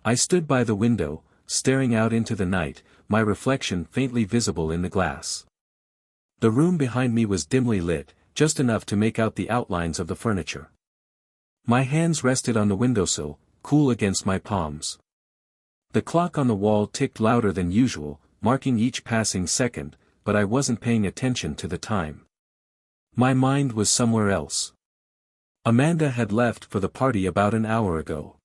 I stood by the window, staring out into the night, my reflection faintly visible in the glass. The room behind me was dimly lit, just enough to make out the outlines of the furniture. My hands rested on the windowsill, cool against my palms. The clock on the wall ticked louder than usual, marking each passing second, but I wasn't paying attention to the time. My mind was somewhere else. Amanda had left for the party about an hour ago.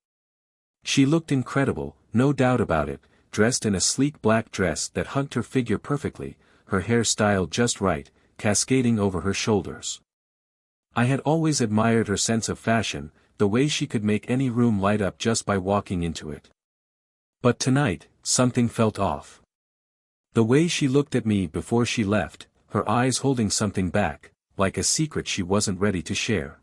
She looked incredible, no doubt about it, dressed in a sleek black dress that hugged her figure perfectly, her hair styled just right, cascading over her shoulders. I had always admired her sense of fashion, the way she could make any room light up just by walking into it. But tonight, something felt off. The way she looked at me before she left, her eyes holding something back, like a secret she wasn't ready to share.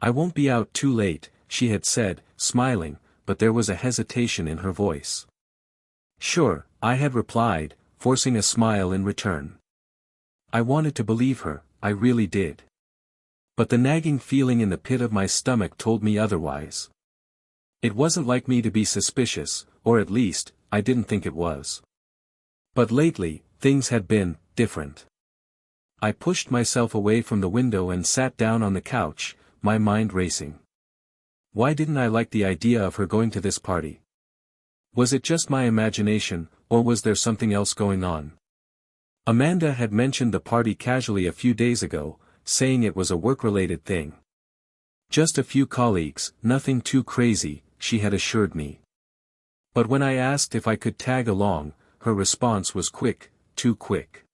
"I won't be out too late," she had said, smiling, but there was a hesitation in her voice. "Sure," I had replied, forcing a smile in return. I wanted to believe her, I really did. But the nagging feeling in the pit of my stomach told me otherwise. It wasn't like me to be suspicious, or at least, I didn't think it was. But lately, things had been different. I pushed myself away from the window and sat down on the couch, my mind racing. Why didn't I like the idea of her going to this party? Was it just my imagination, or was there something else going on? Amanda had mentioned the party casually a few days ago, saying it was a work-related thing. Just a few colleagues, nothing too crazy, she had assured me. But when I asked if I could tag along, her response was quick, too quick.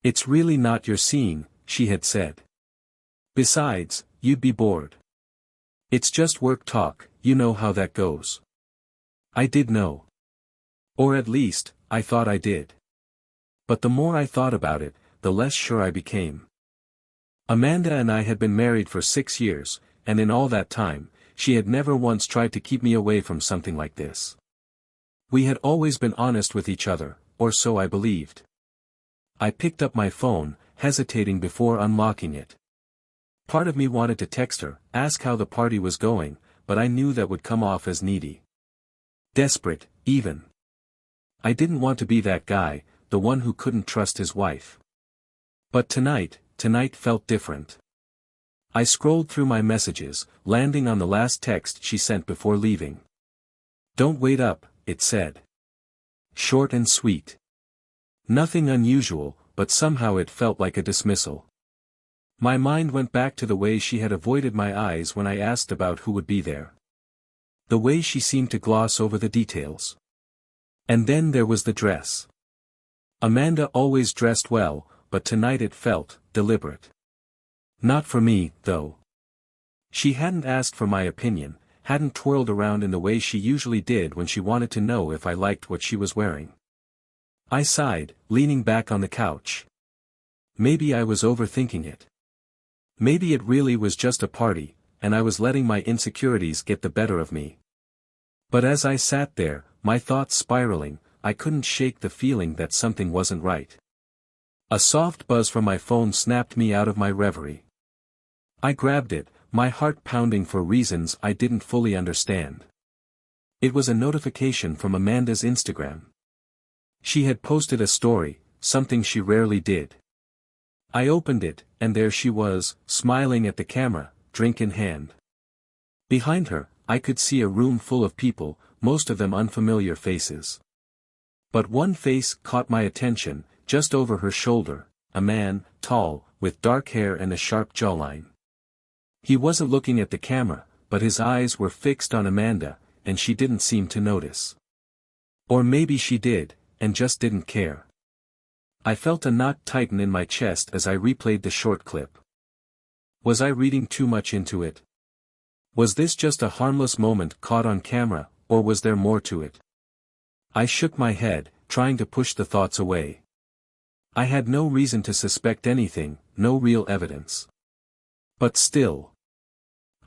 "It's really not your scene," she had said. "Besides, you'd be bored. It's just work talk, you know how that goes." I did know. Or at least, I thought I did. But the more I thought about it, the less sure I became. Amanda and I had been married for 6 years, and in all that time, she had never once tried to keep me away from something like this. We had always been honest with each other, or so I believed. I picked up my phone, hesitating before unlocking it. Part of me wanted to text her, ask how the party was going, but I knew that would come off as needy. Desperate, even. I didn't want to be that guy, the one who couldn't trust his wife. But tonight felt different. I scrolled through my messages, landing on the last text she sent before leaving. "Don't wait up," it said. Short and sweet. Nothing unusual, but somehow it felt like a dismissal. My mind went back to the way she had avoided my eyes when I asked about who would be there. The way she seemed to gloss over the details. And then there was the dress. Amanda always dressed well, but tonight it felt deliberate. Not for me, though. She hadn't asked for my opinion, hadn't twirled around in the way she usually did when she wanted to know if I liked what she was wearing. I sighed, leaning back on the couch. Maybe I was overthinking it. Maybe it really was just a party, and I was letting my insecurities get the better of me. But as I sat there, my thoughts spiraling, I couldn't shake the feeling that something wasn't right. A soft buzz from my phone snapped me out of my reverie. I grabbed it, my heart pounding for reasons I didn't fully understand. It was a notification from Amanda's Instagram. She had posted a story, something she rarely did. I opened it, and there she was, smiling at the camera, drink in hand. Behind her, I could see a room full of people, most of them unfamiliar faces. But one face caught my attention, just over her shoulder, a man, tall, with dark hair and a sharp jawline. He wasn't looking at the camera, but his eyes were fixed on Amanda, and she didn't seem to notice. Or maybe she did, and just didn't care. I felt a knot tighten in my chest as I replayed the short clip. Was I reading too much into it? Was this just a harmless moment caught on camera, or was there more to it? I shook my head, trying to push the thoughts away. I had no reason to suspect anything, no real evidence. But still.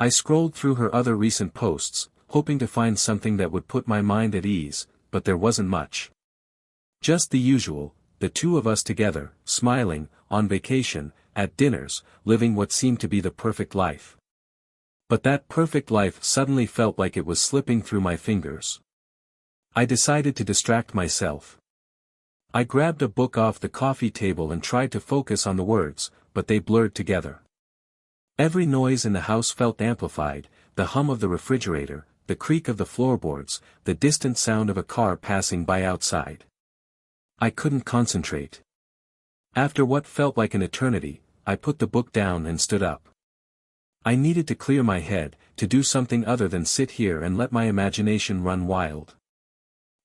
I scrolled through her other recent posts, hoping to find something that would put my mind at ease, but there wasn't much. Just the usual, the two of us together, smiling, on vacation, at dinners, living what seemed to be the perfect life. But that perfect life suddenly felt like it was slipping through my fingers. I decided to distract myself. I grabbed a book off the coffee table and tried to focus on the words, but they blurred together. Every noise in the house felt amplified, the hum of the refrigerator, the creak of the floorboards, the distant sound of a car passing by outside. I couldn't concentrate. After what felt like an eternity, I put the book down and stood up. I needed to clear my head, to do something other than sit here and let my imagination run wild.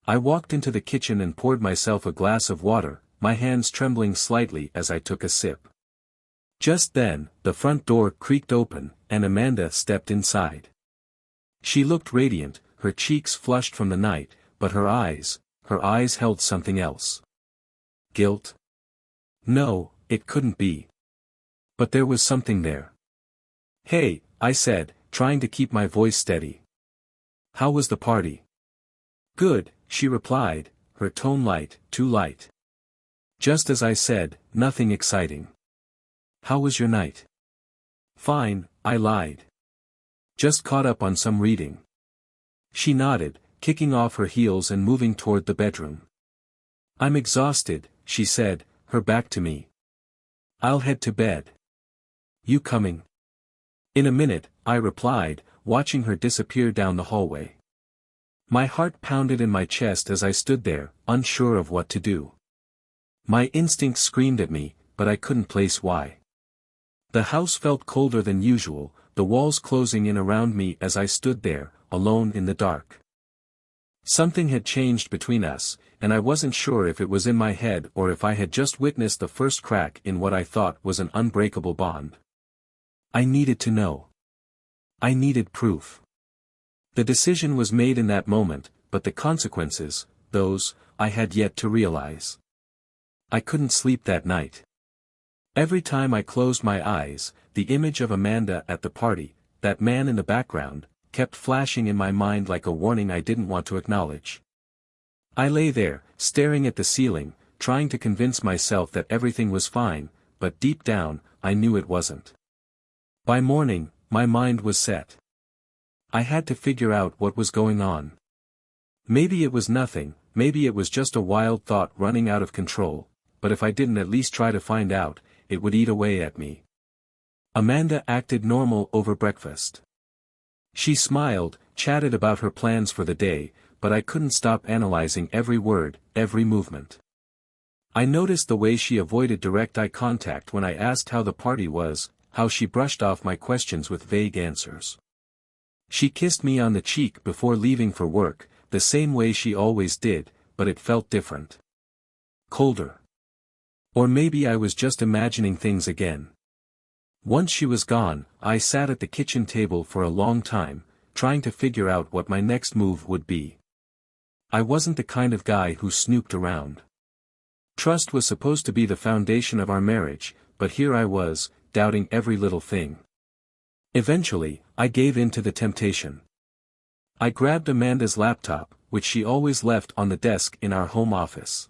I walked into the kitchen and poured myself a glass of water, my hands trembling slightly as I took a sip. Just then, the front door creaked open, and Amanda stepped inside. She looked radiant, her cheeks flushed from the night, but her eyes held something else. Guilt? No, it couldn't be. But there was something there. "Hey," I said, trying to keep my voice steady. "How was the party?" "Good," she replied, her tone light, too light. Just as I said, nothing exciting. "How was your night?" "Fine," I lied. "Just caught up on some reading." She nodded, kicking off her heels and moving toward the bedroom. "I'm exhausted," she said, her back to me. "I'll head to bed." "You coming?" "In a minute," I replied, watching her disappear down the hallway. My heart pounded in my chest as I stood there, unsure of what to do. My instincts screamed at me, but I couldn't place why. The house felt colder than usual, the walls closing in around me as I stood there, alone in the dark. Something had changed between us, and I wasn't sure if it was in my head or if I had just witnessed the first crack in what I thought was an unbreakable bond. I needed to know. I needed proof. The decision was made in that moment, but the consequences, those, I had yet to realize. I couldn't sleep that night. Every time I closed my eyes, the image of Amanda at the party, that man in the background, kept flashing in my mind like a warning I didn't want to acknowledge. I lay there, staring at the ceiling, trying to convince myself that everything was fine, but deep down, I knew it wasn't. By morning, my mind was set. I had to figure out what was going on. Maybe it was nothing, maybe it was just a wild thought running out of control, but if I didn't at least try to find out, it would eat away at me. Amanda acted normal over breakfast. She smiled, chatted about her plans for the day, but I couldn't stop analyzing every word, every movement. I noticed the way she avoided direct eye contact when I asked how the party was, how she brushed off my questions with vague answers. She kissed me on the cheek before leaving for work, the same way she always did, but it felt different. Colder. Or maybe I was just imagining things again. Once she was gone, I sat at the kitchen table for a long time, trying to figure out what my next move would be. I wasn't the kind of guy who snooped around. Trust was supposed to be the foundation of our marriage, but here I was, doubting every little thing. Eventually, I gave in to the temptation. I grabbed Amanda's laptop, which she always left on the desk in our home office.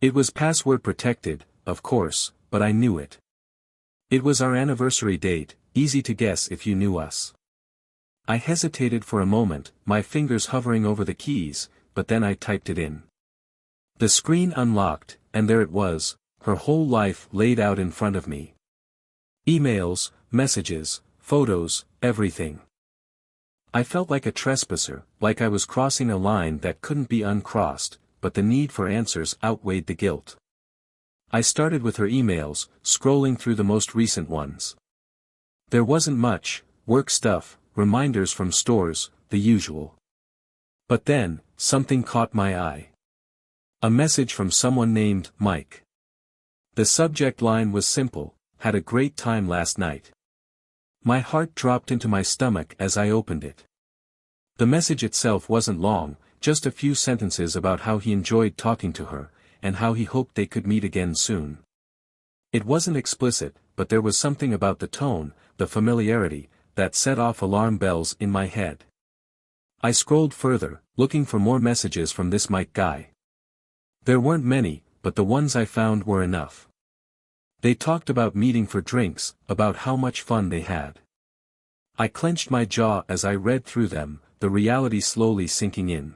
It was password protected, of course, but I knew it. It was our anniversary date, easy to guess if you knew us. I hesitated for a moment, my fingers hovering over the keys, but then I typed it in. The screen unlocked, and there it was, her whole life laid out in front of me. Emails, messages, photos, everything. I felt like a trespasser, like I was crossing a line that couldn't be uncrossed, but the need for answers outweighed the guilt. I started with her emails, scrolling through the most recent ones. There wasn't much, work stuff, reminders from stores, the usual. But then, something caught my eye. A message from someone named Mike. The subject line was simple: "Had a great time last night." My heart dropped into my stomach as I opened it. The message itself wasn't long, just a few sentences about how he enjoyed talking to her, and how he hoped they could meet again soon. It wasn't explicit, but there was something about the tone, the familiarity, that set off alarm bells in my head. I scrolled further, looking for more messages from this Mike guy. There weren't many, but the ones I found were enough. They talked about meeting for drinks, about how much fun they had. I clenched my jaw as I read through them, the reality slowly sinking in.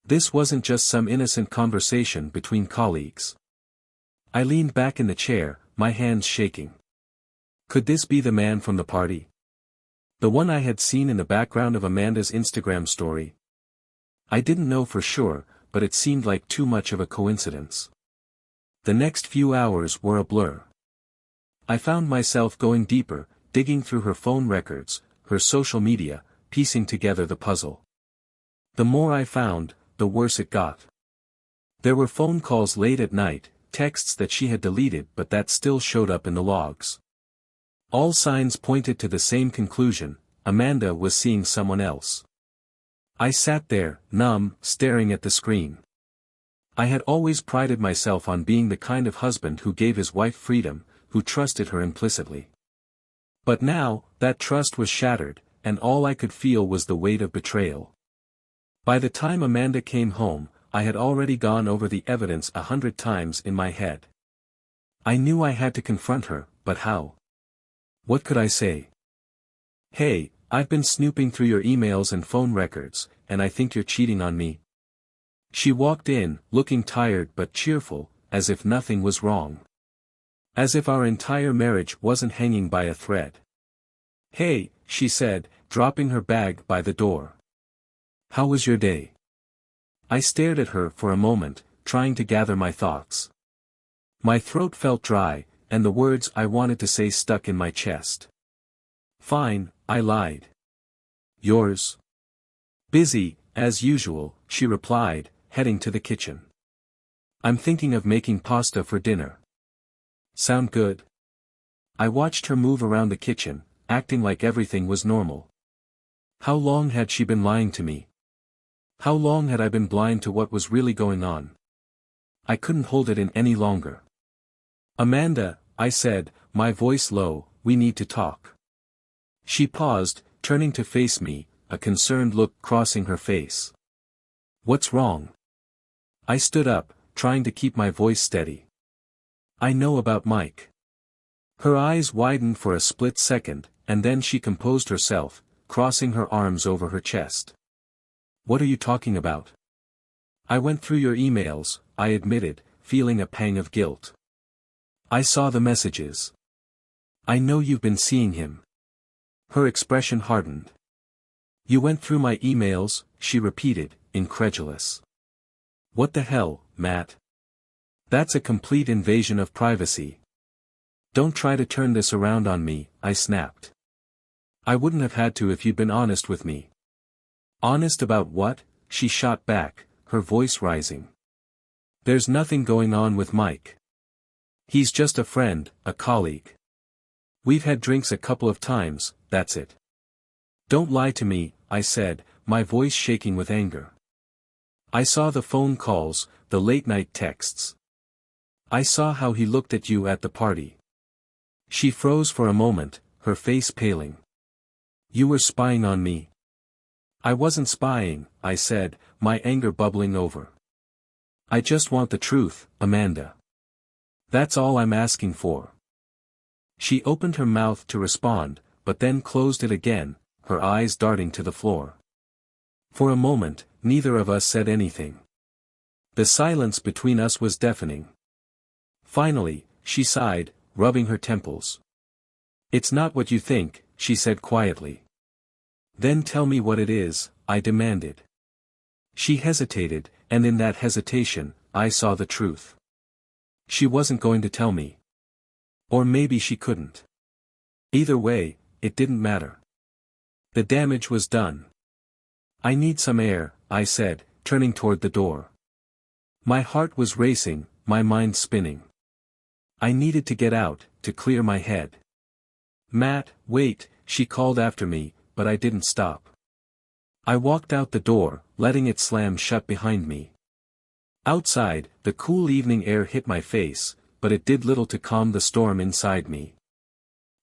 This wasn't just some innocent conversation between colleagues. I leaned back in the chair, my hands shaking. Could this be the man from the party? The one I had seen in the background of Amanda's Instagram story? I didn't know for sure, but it seemed like too much of a coincidence. The next few hours were a blur. I found myself going deeper, digging through her phone records, her social media, piecing together the puzzle. The more I found, the worse it got. There were phone calls late at night, texts that she had deleted but that still showed up in the logs. All signs pointed to the same conclusion: Amanda was seeing someone else. I sat there, numb, staring at the screen. I had always prided myself on being the kind of husband who gave his wife freedom, who trusted her implicitly. But now, that trust was shattered, and all I could feel was the weight of betrayal. By the time Amanda came home, I had already gone over the evidence 100 times in my head. I knew I had to confront her, but how? What could I say? "Hey, I've been snooping through your emails and phone records, and I think you're cheating on me." She walked in, looking tired but cheerful, as if nothing was wrong. As if our entire marriage wasn't hanging by a thread. "Hey," she said, dropping her bag by the door. "How was your day?" I stared at her for a moment, trying to gather my thoughts. My throat felt dry, and the words I wanted to say stuck in my chest. "Fine," I lied. "Yours?" "Busy, as usual," she replied, heading to the kitchen. "I'm thinking of making pasta for dinner." "Sound good?" I watched her move around the kitchen, acting like everything was normal. How long had she been lying to me? How long had I been blind to what was really going on? I couldn't hold it in any longer. "Amanda," I said, my voice low, "we need to talk." She paused, turning to face me, a concerned look crossing her face. "What's wrong?" I stood up, trying to keep my voice steady. "I know about Mike." Her eyes widened for a split second, and then she composed herself, crossing her arms over her chest. "What are you talking about?" "I went through your emails," I admitted, feeling a pang of guilt. "I saw the messages. I know you've been seeing him." Her expression hardened. "You went through my emails," she repeated, incredulous. "What the hell, Matt? That's a complete invasion of privacy." "Don't try to turn this around on me," I snapped. "I wouldn't have had to if you'd been honest with me." "Honest about what?" she shot back, her voice rising. "There's nothing going on with Mike. He's just a friend, a colleague. We've had drinks a couple of times, that's it." "Don't lie to me," I said, my voice shaking with anger. "I saw the phone calls, the late-night texts. I saw how he looked at you at the party." She froze for a moment, her face paling. "You were spying on me." "I wasn't spying," I said, my anger bubbling over. "I just want the truth, Amanda. That's all I'm asking for." She opened her mouth to respond, but then closed it again, her eyes darting to the floor. For a moment, neither of us said anything. The silence between us was deafening. Finally, she sighed, rubbing her temples. "It's not what you think," she said quietly. "Then tell me what it is," I demanded. She hesitated, and in that hesitation, I saw the truth. She wasn't going to tell me. Or maybe she couldn't. Either way, it didn't matter. The damage was done. "I need some air," I said, turning toward the door. My heart was racing, my mind spinning. I needed to get out, to clear my head. "Matt, wait," she called after me, but I didn't stop. I walked out the door, letting it slam shut behind me. Outside, the cool evening air hit my face, but it did little to calm the storm inside me.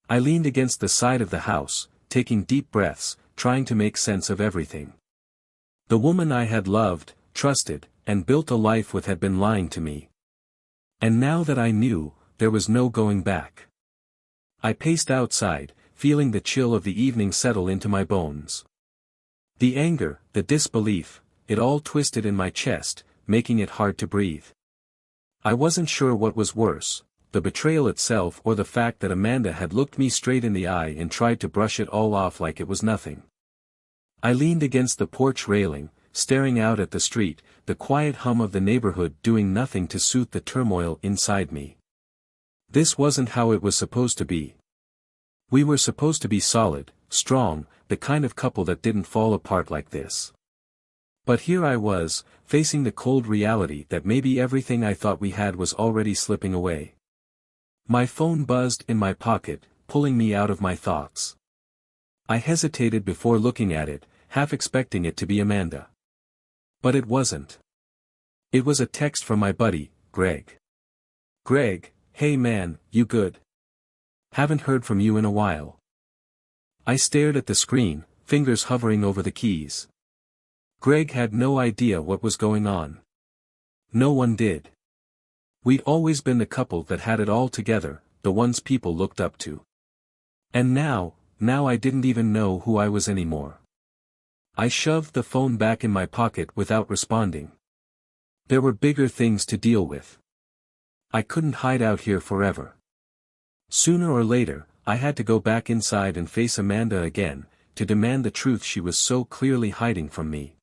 I leaned against the side of the house, taking deep breaths, trying to make sense of everything. The woman I had loved, trusted, and built a life with had been lying to me. And now that I knew, there was no going back. I paced outside, feeling the chill of the evening settle into my bones. The anger, the disbelief, it all twisted in my chest, making it hard to breathe. I wasn't sure what was worse, the betrayal itself or the fact that Amanda had looked me straight in the eye and tried to brush it all off like it was nothing. I leaned against the porch railing, staring out at the street, the quiet hum of the neighborhood doing nothing to soothe the turmoil inside me. This wasn't how it was supposed to be. We were supposed to be solid, strong, the kind of couple that didn't fall apart like this. But here I was, facing the cold reality that maybe everything I thought we had was already slipping away. My phone buzzed in my pocket, pulling me out of my thoughts. I hesitated before looking at it, half expecting it to be Amanda. But it wasn't. It was a text from my buddy, Greg. "Greg, hey man, you good? Haven't heard from you in a while." I stared at the screen, fingers hovering over the keys. Greg had no idea what was going on. No one did. We'd always been the couple that had it all together, the ones people looked up to. And now I didn't even know who I was anymore. I shoved the phone back in my pocket without responding. There were bigger things to deal with. I couldn't hide out here forever. Sooner or later, I had to go back inside and face Amanda again, to demand the truth she was so clearly hiding from me.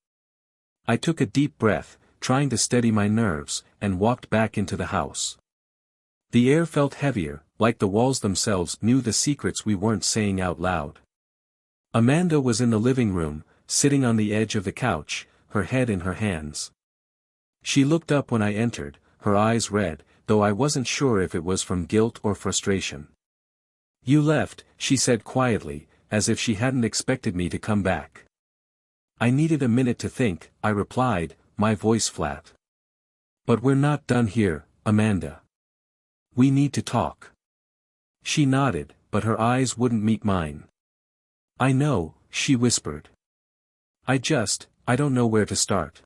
I took a deep breath, trying to steady my nerves, and walked back into the house. The air felt heavier, like the walls themselves knew the secrets we weren't saying out loud. Amanda was in the living room, sitting on the edge of the couch, her head in her hands. She looked up when I entered, her eyes red, though I wasn't sure if it was from guilt or frustration. "You left," she said quietly, as if she hadn't expected me to come back. "I needed a minute to think," I replied, my voice flat. "But we're not done here, Amanda. We need to talk." She nodded, but her eyes wouldn't meet mine. "I know," she whispered. I don't know where to start."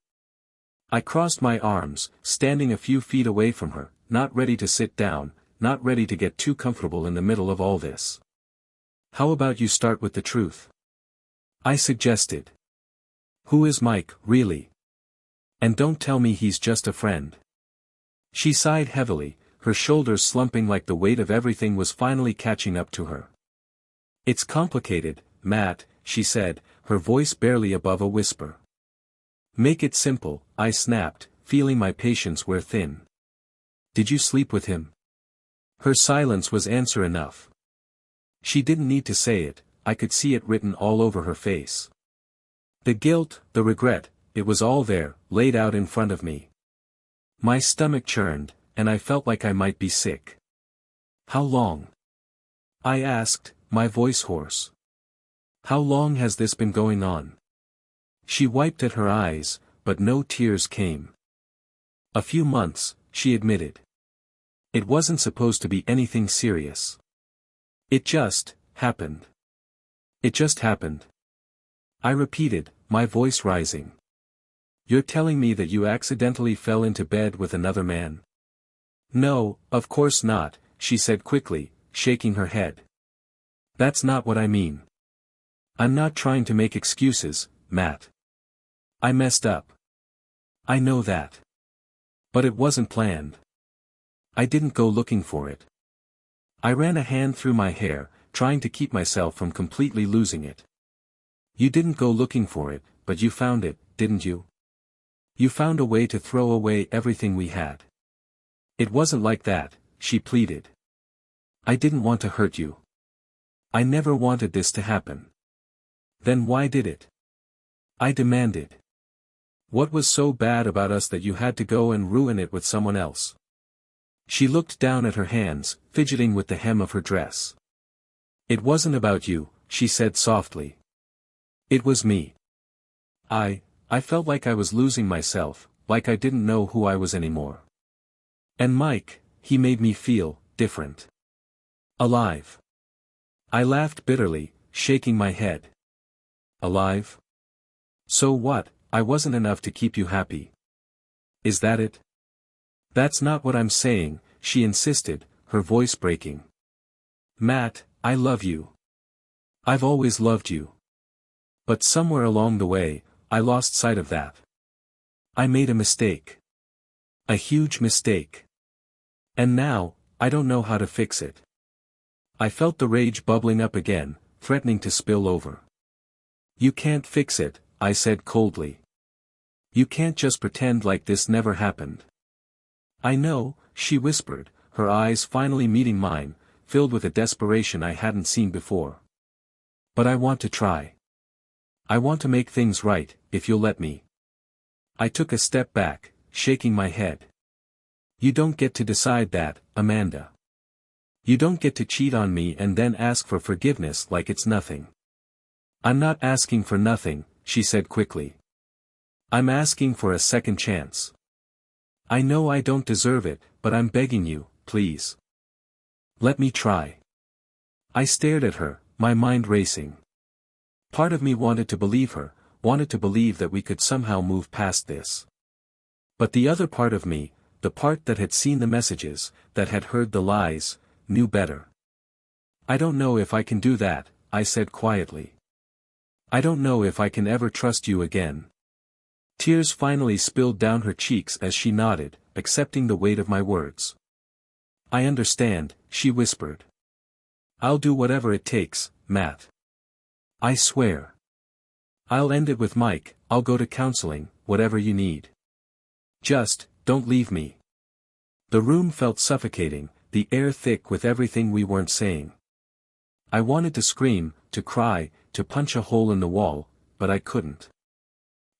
I crossed my arms, standing a few feet away from her, not ready to sit down, not ready to get too comfortable in the middle of all this. "How about you start with the truth?" I suggested. "Who is Mike, really? And don't tell me he's just a friend." She sighed heavily, her shoulders slumping like the weight of everything was finally catching up to her. "It's complicated, Matt," she said, her voice barely above a whisper. "Make it simple," I snapped, feeling my patience wear thin. "Did you sleep with him?" Her silence was answer enough. She didn't need to say it, I could see it written all over her face. The guilt, the regret, it was all there, laid out in front of me. My stomach churned, and I felt like I might be sick. "How long?" I asked, my voice hoarse. "How long has this been going on?" She wiped at her eyes, but no tears came. "A few months," she admitted. "It wasn't supposed to be anything serious. It just happened. It just happened." I repeated, my voice rising. "You're telling me that you accidentally fell into bed with another man?" "No, of course not," she said quickly, shaking her head. "That's not what I mean. I'm not trying to make excuses, Matt. I messed up. I know that. But it wasn't planned. I didn't go looking for it. I ran a hand through my hair, trying to keep myself from completely losing it. You didn't go looking for it, but you found it, didn't you? You found a way to throw away everything we had." "It wasn't like that," she pleaded. "I didn't want to hurt you. I never wanted this to happen." "Then why did it?" I demanded. "What was so bad about us that you had to go and ruin it with someone else?" She looked down at her hands, fidgeting with the hem of her dress. "It wasn't about you," she said softly. "It was me. I felt like I was losing myself, like I didn't know who I was anymore. And Mike, he made me feel different. Alive." I laughed bitterly, shaking my head. "Alive? So what, I wasn't enough to keep you happy? Is that it?" "That's not what I'm saying," she insisted, her voice breaking. "Matt, I love you. I've always loved you. But somewhere along the way, I lost sight of that. I made a mistake. A huge mistake. And now, I don't know how to fix it. I felt the rage bubbling up again, threatening to spill over. You can't fix it, I said coldly. You can't just pretend like this never happened. I know, she whispered, her eyes finally meeting mine, filled with a desperation I hadn't seen before. But I want to try. I want to make things right, if you'll let me. I took a step back, shaking my head. You don't get to decide that, Amanda. You don't get to cheat on me and then ask for forgiveness like it's nothing. I'm not asking for nothing, she said quickly. I'm asking for a second chance. I know I don't deserve it, but I'm begging you, please. Let me try. I stared at her, my mind racing. Part of me wanted to believe her, wanted to believe that we could somehow move past this. But the other part of me, the part that had seen the messages, that had heard the lies, knew better. I don't know if I can do that, I said quietly. I don't know if I can ever trust you again. Tears finally spilled down her cheeks as she nodded, accepting the weight of my words. I understand, she whispered. I'll do whatever it takes, Matt. I swear. I'll end it with Mike, I'll go to counseling, whatever you need. Just, don't leave me. The room felt suffocating, the air thick with everything we weren't saying. I wanted to scream, to cry, to punch a hole in the wall, but I couldn't.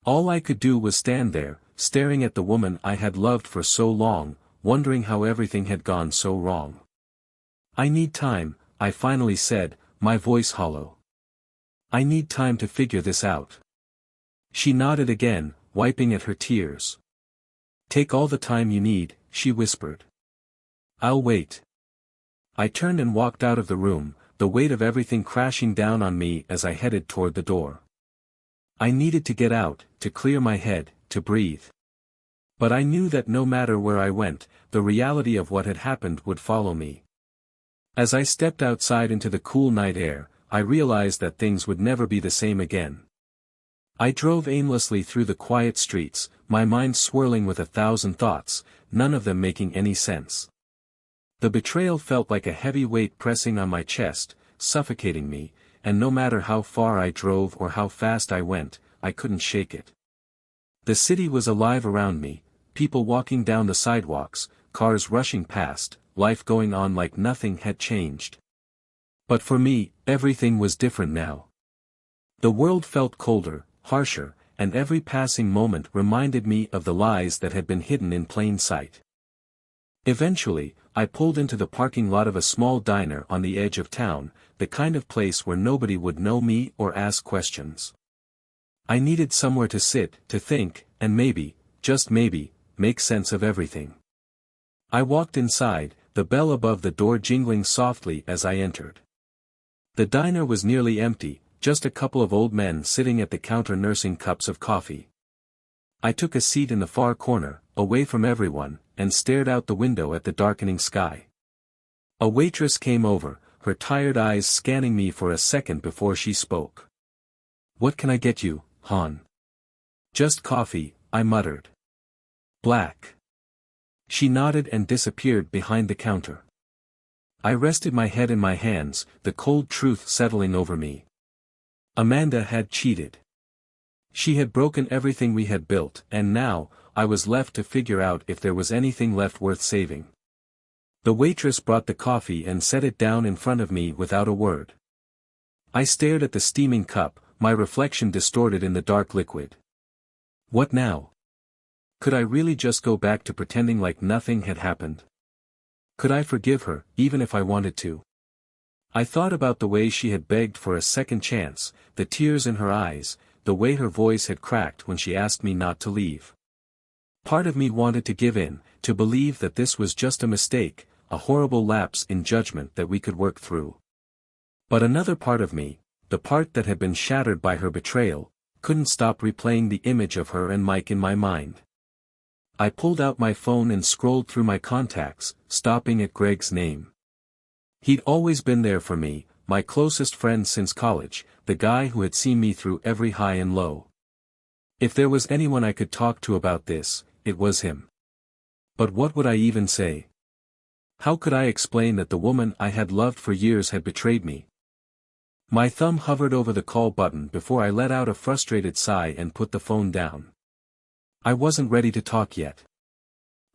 All I could do was stand there, staring at the woman I had loved for so long, wondering how everything had gone so wrong. I need time, I finally said, my voice hollow. I need time to figure this out. She nodded again, wiping at her tears. Take all the time you need, she whispered. I'll wait. I turned and walked out of the room, the weight of everything crashing down on me as I headed toward the door. I needed to get out, to clear my head, to breathe. But I knew that no matter where I went, the reality of what had happened would follow me. As I stepped outside into the cool night air, I realized that things would never be the same again. I drove aimlessly through the quiet streets, my mind swirling with 1,000 thoughts, none of them making any sense. The betrayal felt like a heavy weight pressing on my chest, suffocating me, and no matter how far I drove or how fast I went, I couldn't shake it. The city was alive around me, people walking down the sidewalks, cars rushing past, life going on like nothing had changed. But for me, everything was different now. The world felt colder, harsher, and every passing moment reminded me of the lies that had been hidden in plain sight. Eventually, I pulled into the parking lot of a small diner on the edge of town, the kind of place where nobody would know me or ask questions. I needed somewhere to sit, to think, and maybe, just maybe, make sense of everything. I walked inside, the bell above the door jingling softly as I entered. The diner was nearly empty, just a couple of old men sitting at the counter nursing cups of coffee. I took a seat in the far corner, away from everyone, and stared out the window at the darkening sky. A waitress came over, her tired eyes scanning me for a second before she spoke. What can I get you, hon? Just coffee, I muttered. Black. She nodded and disappeared behind the counter. I rested my head in my hands, the cold truth settling over me. Amanda had cheated. She had broken everything we had built, and now, I was left to figure out if there was anything left worth saving. The waitress brought the coffee and set it down in front of me without a word. I stared at the steaming cup, my reflection distorted in the dark liquid. What now? Could I really just go back to pretending like nothing had happened? Could I forgive her, even if I wanted to? I thought about the way she had begged for a second chance, the tears in her eyes, the way her voice had cracked when she asked me not to leave. Part of me wanted to give in, to believe that this was just a mistake, a horrible lapse in judgment that we could work through. But another part of me, the part that had been shattered by her betrayal, couldn't stop replaying the image of her and Mike in my mind. I pulled out my phone and scrolled through my contacts, stopping at Greg's name. He'd always been there for me, my closest friend since college, the guy who had seen me through every high and low. If there was anyone I could talk to about this, it was him. But what would I even say? How could I explain that the woman I had loved for years had betrayed me? My thumb hovered over the call button before I let out a frustrated sigh and put the phone down. I wasn't ready to talk yet.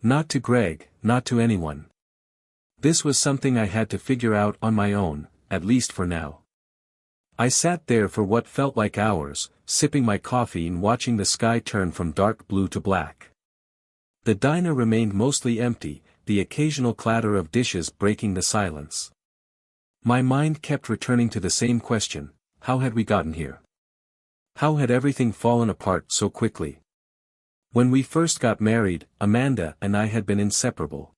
Not to Greg, not to anyone. This was something I had to figure out on my own, at least for now. I sat there for what felt like hours, sipping my coffee and watching the sky turn from dark blue to black. The diner remained mostly empty, the occasional clatter of dishes breaking the silence. My mind kept returning to the same question: how had we gotten here? How had everything fallen apart so quickly? When we first got married, Amanda and I had been inseparable.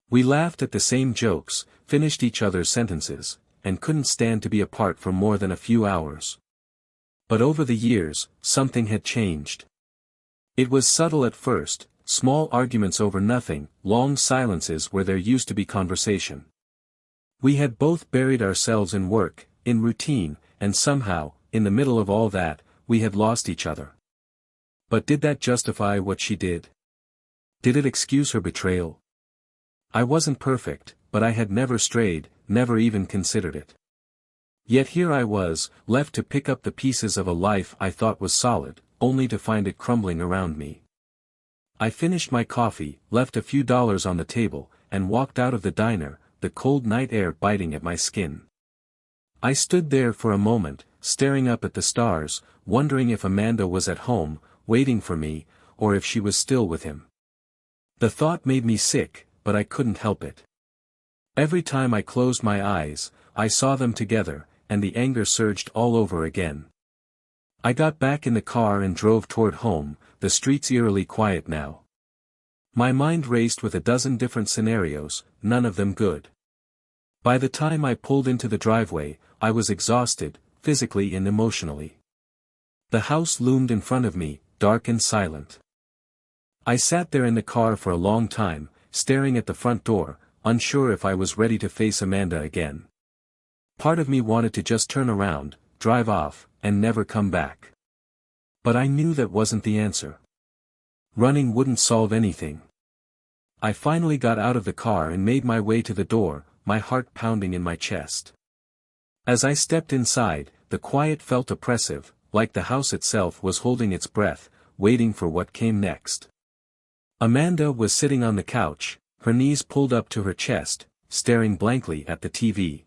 We laughed at the same jokes, finished each other's sentences, and couldn't stand to be apart for more than a few hours. But over the years, something had changed. It was subtle at first, small arguments over nothing, long silences where there used to be conversation. We had both buried ourselves in work, in routine, and somehow, in the middle of all that, we had lost each other. But did that justify what she did? Did it excuse her betrayal? I wasn't perfect, but I had never strayed, never even considered it. Yet here I was, left to pick up the pieces of a life I thought was solid, only to find it crumbling around me. I finished my coffee, left a few dollars on the table, and walked out of the diner, the cold night air biting at my skin. I stood there for a moment, staring up at the stars, wondering if Amanda was at home, waiting for me, or if she was still with him. The thought made me sick, but I couldn't help it. Every time I closed my eyes, I saw them together, and the anger surged all over again. I got back in the car and drove toward home, the streets eerily quiet now. My mind raced with a dozen different scenarios, none of them good. By the time I pulled into the driveway, I was exhausted, physically and emotionally. The house loomed in front of me, dark and silent. I sat there in the car for a long time, staring at the front door, unsure if I was ready to face Amanda again. Part of me wanted to just turn around, drive off, and never come back. But I knew that wasn't the answer. Running wouldn't solve anything. I finally got out of the car and made my way to the door, my heart pounding in my chest. As I stepped inside, the quiet felt oppressive, like the house itself was holding its breath, waiting for what came next. Amanda was sitting on the couch, her knees pulled up to her chest, staring blankly at the TV.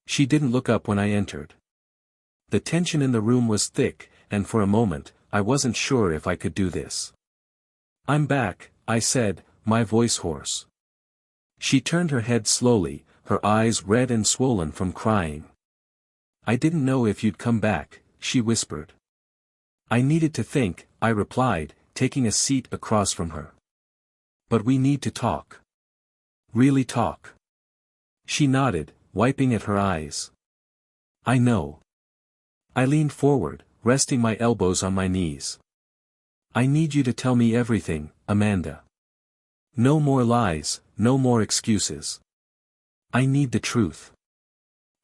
She didn't look up when I entered. The tension in the room was thick, and for a moment, I wasn't sure if I could do this. "I'm back," I said, my voice hoarse. She turned her head slowly, her eyes red and swollen from crying. "I didn't know if you'd come back," she whispered. "I needed to think," I replied, taking a seat across from her. "But we need to talk. Really talk." She nodded, wiping at her eyes. "I know." I leaned forward, resting my elbows on my knees. "I need you to tell me everything, Amanda. No more lies, no more excuses. I need the truth.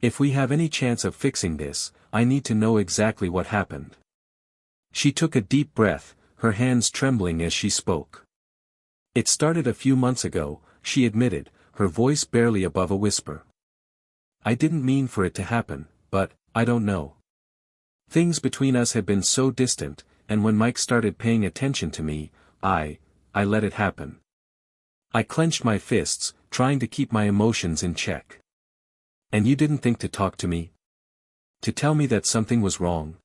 If we have any chance of fixing this, I need to know exactly what happened." She took a deep breath, her hands trembling as she spoke. "It started a few months ago," she admitted, her voice barely above a whisper. "I didn't mean for it to happen, but, I don't know. Things between us had been so distant, and when Mike started paying attention to me, I let it happen. I clenched my fists, trying to keep my emotions in check. And you didn't think to talk to me? To tell me that something was wrong?"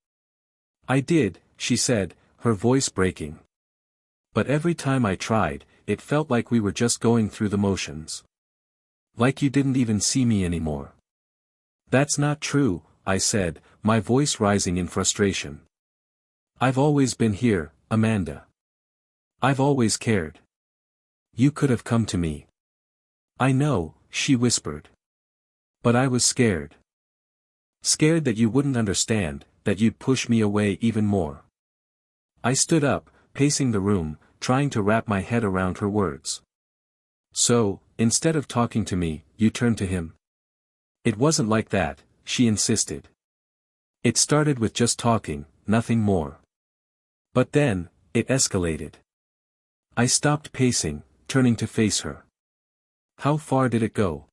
"I did," she said, her voice breaking. "But every time I tried, it felt like we were just going through the motions. Like you didn't even see me anymore." "That's not true," I said, my voice rising in frustration. "I've always been here, Amanda. I've always cared. You could have come to me." "I know," she whispered. "But I was scared. Scared that you wouldn't understand, that you'd push me away even more." I stood up, pacing the room, trying to wrap my head around her words. "So, instead of talking to me, you turned to him?" It wasn't like that, she insisted. It started with just talking, nothing more. But then, it escalated. I stopped pacing, turning to face her. How far did it go?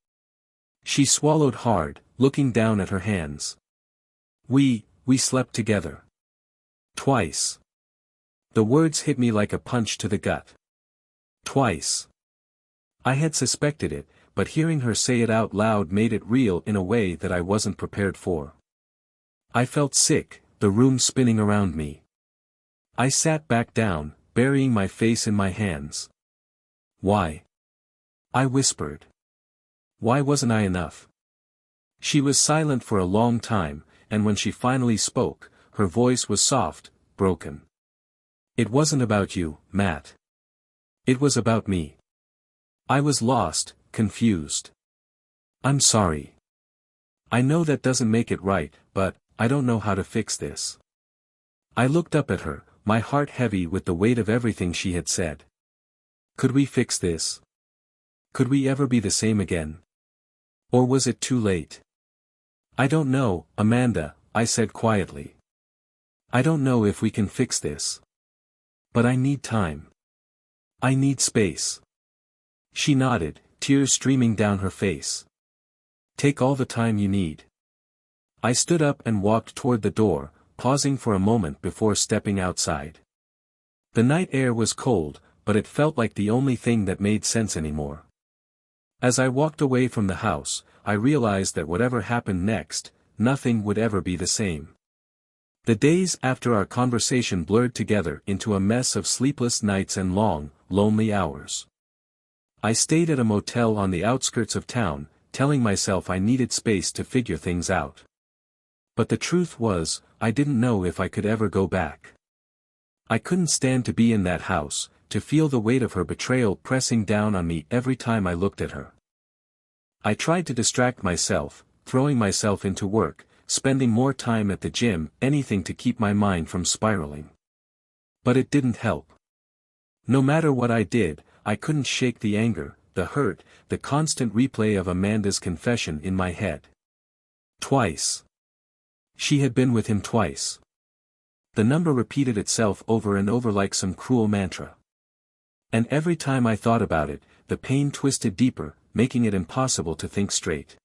She swallowed hard, looking down at her hands. We slept together. Twice. The words hit me like a punch to the gut. Twice. I had suspected it, but hearing her say it out loud made it real in a way that I wasn't prepared for. I felt sick, the room spinning around me. I sat back down, burying my face in my hands. Why? I whispered. Why wasn't I enough? She was silent for a long time, and when she finally spoke, her voice was soft, broken. It wasn't about you, Matt. It was about me. I was lost, confused. I'm sorry. I know that doesn't make it right, but I don't know how to fix this. I looked up at her, my heart heavy with the weight of everything she had said. Could we fix this? Could we ever be the same again? Or was it too late? I don't know, Amanda, I said quietly. I don't know if we can fix this. But I need time. I need space. She nodded, tears streaming down her face. Take all the time you need. I stood up and walked toward the door, pausing for a moment before stepping outside. The night air was cold, but it felt like the only thing that made sense anymore. As I walked away from the house, I realized that whatever happened next, nothing would ever be the same. The days after our conversation blurred together into a mess of sleepless nights and long, lonely hours. I stayed at a motel on the outskirts of town, telling myself I needed space to figure things out. But the truth was, I didn't know if I could ever go back. I couldn't stand to be in that house, to feel the weight of her betrayal pressing down on me every time I looked at her. I tried to distract myself, throwing myself into work, spending more time at the gym, anything to keep my mind from spiraling. But it didn't help. No matter what I did, I couldn't shake the anger, the hurt, the constant replay of Amanda's confession in my head. Twice. She had been with him twice. The number repeated itself over and over like some cruel mantra. And every time I thought about it, the pain twisted deeper, making it impossible to think straight.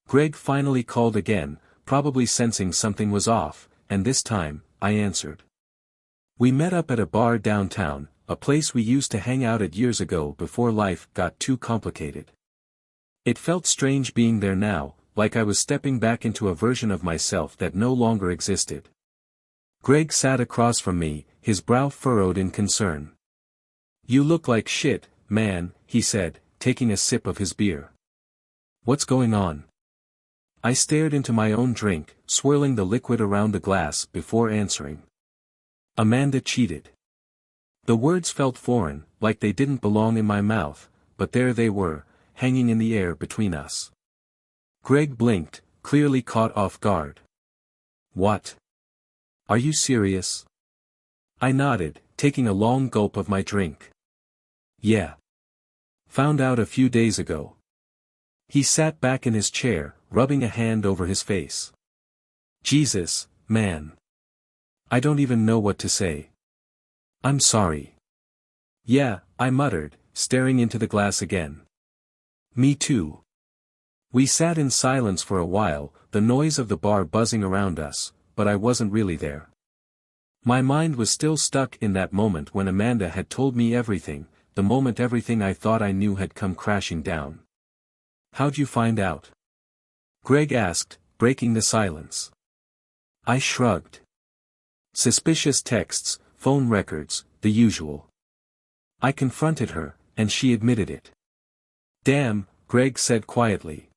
Greg finally called again, probably sensing something was off, and this time, I answered. We met up at a bar downtown, a place we used to hang out at years ago before life got too complicated. It felt strange being there now, like I was stepping back into a version of myself that no longer existed. Greg sat across from me, his brow furrowed in concern. You look like shit, man, he said, taking a sip of his beer. What's going on? I stared into my own drink, swirling the liquid around the glass before answering. Amanda cheated. The words felt foreign, like they didn't belong in my mouth, but there they were, hanging in the air between us. Greg blinked, clearly caught off guard. What? Are you serious? I nodded, taking a long gulp of my drink. Yeah. Found out a few days ago. He sat back in his chair, rubbing a hand over his face. Jesus, man. I don't even know what to say. I'm sorry. Yeah, I muttered, staring into the glass again. Me too. We sat in silence for a while, the noise of the bar buzzing around us, but I wasn't really there. My mind was still stuck in that moment when Amanda had told me everything, the moment everything I thought I knew had come crashing down. How'd you find out? Greg asked, breaking the silence. I shrugged. Suspicious texts, phone records, the usual. I confronted her, and she admitted it. Damn, Greg said quietly.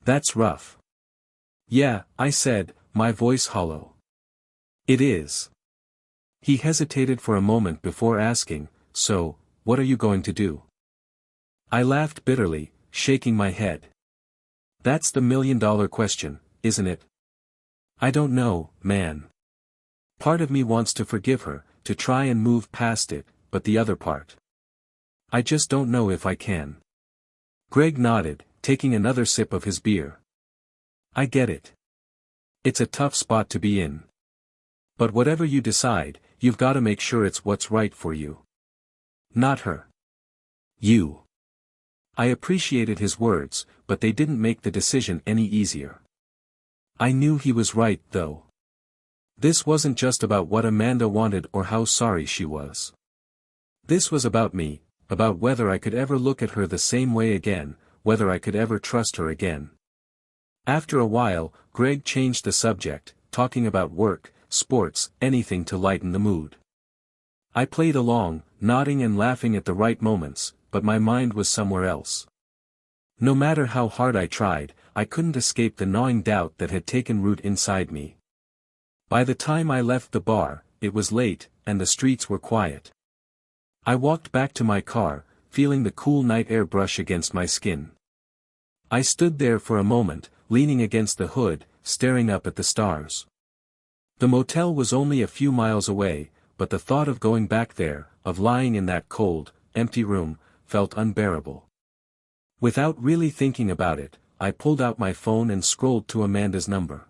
That's rough. Yeah, I said, my voice hollow. It is. He hesitated for a moment before asking, so, what are you going to do? I laughed bitterly, shaking my head. That's the million-dollar question, isn't it? I don't know, man. Part of me wants to forgive her, to try and move past it, but the other part. I just don't know if I can. Greg nodded, taking another sip of his beer. I get it. It's a tough spot to be in. But whatever you decide, you've got to make sure it's what's right for you. Not her. You. I appreciated his words, but they didn't make the decision any easier. I knew he was right, though. This wasn't just about what Amanda wanted or how sorry she was. This was about me, about whether I could ever look at her the same way again, whether I could ever trust her again. After a while, Greg changed the subject, talking about work, sports, anything to lighten the mood. I played along, nodding and laughing at the right moments, but my mind was somewhere else. No matter how hard I tried, I couldn't escape the gnawing doubt that had taken root inside me. By the time I left the bar, it was late, and the streets were quiet. I walked back to my car, feeling the cool night air brush against my skin. I stood there for a moment, leaning against the hood, staring up at the stars. The motel was only a few miles away, but the thought of going back there, of lying in that cold, empty room, felt unbearable. Without really thinking about it, I pulled out my phone and scrolled to Amanda's number.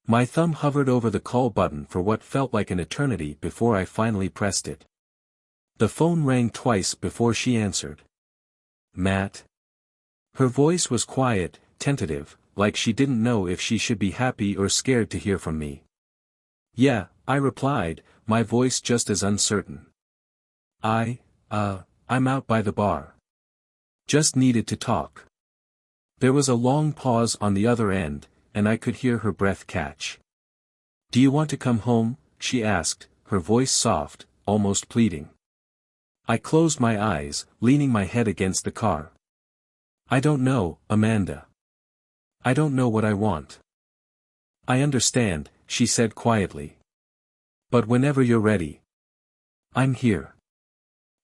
My thumb hovered over the call button for what felt like an eternity before I finally pressed it. The phone rang twice before she answered. Matt? Her voice was quiet, tentative, like she didn't know if she should be happy or scared to hear from me. Yeah, I replied, my voice just as uncertain. I'm out by the bar. Just needed to talk. There was a long pause on the other end, and I could hear her breath catch. Do you want to come home? She asked, her voice soft, almost pleading. I closed my eyes, leaning my head against the car. I don't know, Amanda. I don't know what I want. I understand, she said quietly. But whenever you're ready. I'm here.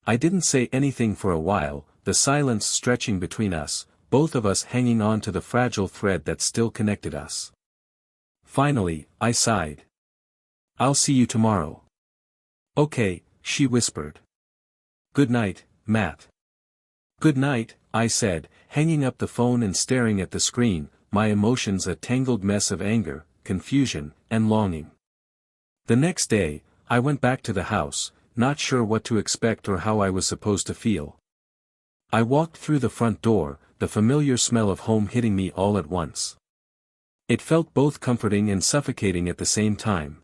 I didn't say anything for a while, the silence stretching between us, both of us hanging on to the fragile thread that still connected us. Finally, I sighed. I'll see you tomorrow. Okay, she whispered. Good night, Matt. Good night, I said, hanging up the phone and staring at the screen, my emotions a tangled mess of anger, confusion, and longing. The next day, I went back to the house, not sure what to expect or how I was supposed to feel. I walked through the front door, the familiar smell of home hitting me all at once. It felt both comforting and suffocating at the same time.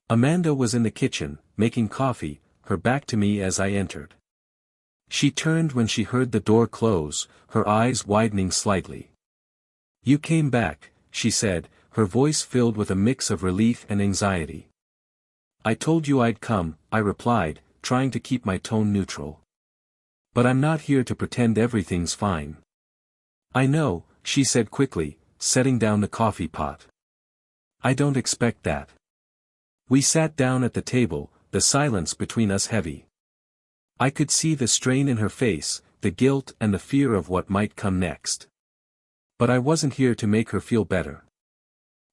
Amanda was in the kitchen, making coffee, her back to me as I entered. She turned when she heard the door close, her eyes widening slightly. You came back, she said, her voice filled with a mix of relief and anxiety. I told you I'd come, I replied, trying to keep my tone neutral. But I'm not here to pretend everything's fine. I know, she said quickly, setting down the coffee pot. I don't expect that. We sat down at the table, the silence between us heavy. I could see the strain in her face, the guilt and the fear of what might come next. But I wasn't here to make her feel better.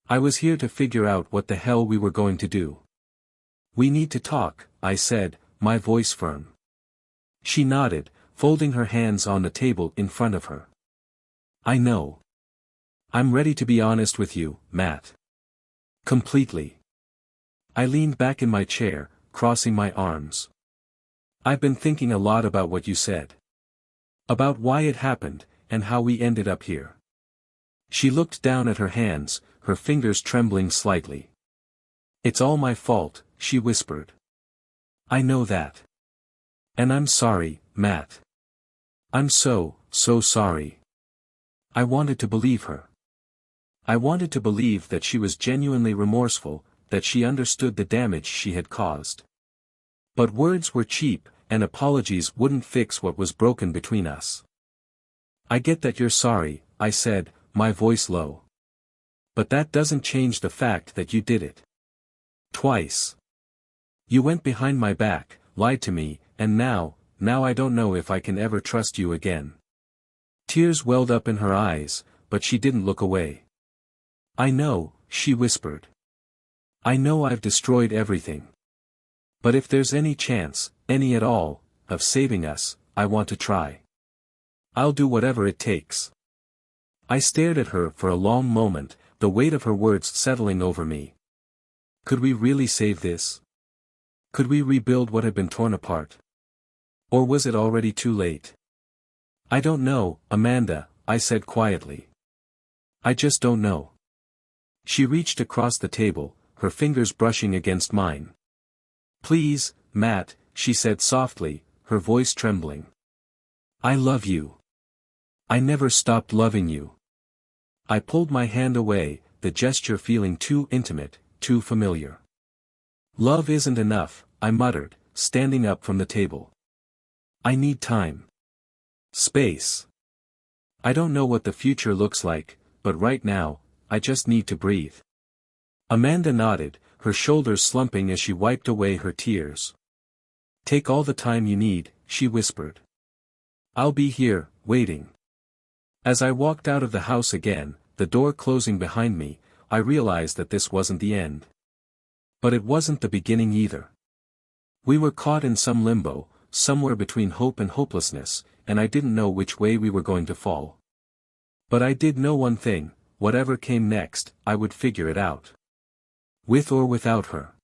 I was here to figure out what the hell we were going to do. We need to talk, I said, my voice firm. She nodded, folding her hands on the table in front of her. I know. I'm ready to be honest with you, Matt. Completely. I leaned back in my chair, crossing my arms. I've been thinking a lot about what you said. About why it happened, and how we ended up here. She looked down at her hands, her fingers trembling slightly. It's all my fault, she whispered. I know that. And I'm sorry, Matt. I'm so sorry. I wanted to believe her. I wanted to believe that she was genuinely remorseful, that she understood the damage she had caused. But words were cheap, and apologies wouldn't fix what was broken between us. I get that you're sorry, I said, my voice low. But that doesn't change the fact that you did it. Twice. You went behind my back, lied to me, and now I don't know if I can ever trust you again. Tears welled up in her eyes, but she didn't look away. I know, she whispered. I know I've destroyed everything. But if there's any chance, any at all, of saving us, I want to try. I'll do whatever it takes. I stared at her for a long moment, the weight of her words settling over me. Could we really save this? Could we rebuild what had been torn apart? Or was it already too late? I don't know, Amanda, I said quietly. I just don't know. She reached across the table, her fingers brushing against mine. Please, Matt, she said softly, her voice trembling. I love you. I never stopped loving you. I pulled my hand away, the gesture feeling too intimate, too familiar. Love isn't enough, I muttered, standing up from the table. I need time. Space. I don't know what the future looks like, but right now, I just need to breathe. Amanda nodded, her shoulders slumping as she wiped away her tears. Take all the time you need, she whispered. I'll be here, waiting. As I walked out of the house again, the door closing behind me, I realized that this wasn't the end. But it wasn't the beginning either. We were caught in some limbo, somewhere between hope and hopelessness, and I didn't know which way we were going to fall. But I did know one thing, whatever came next, I would figure it out. With or without her.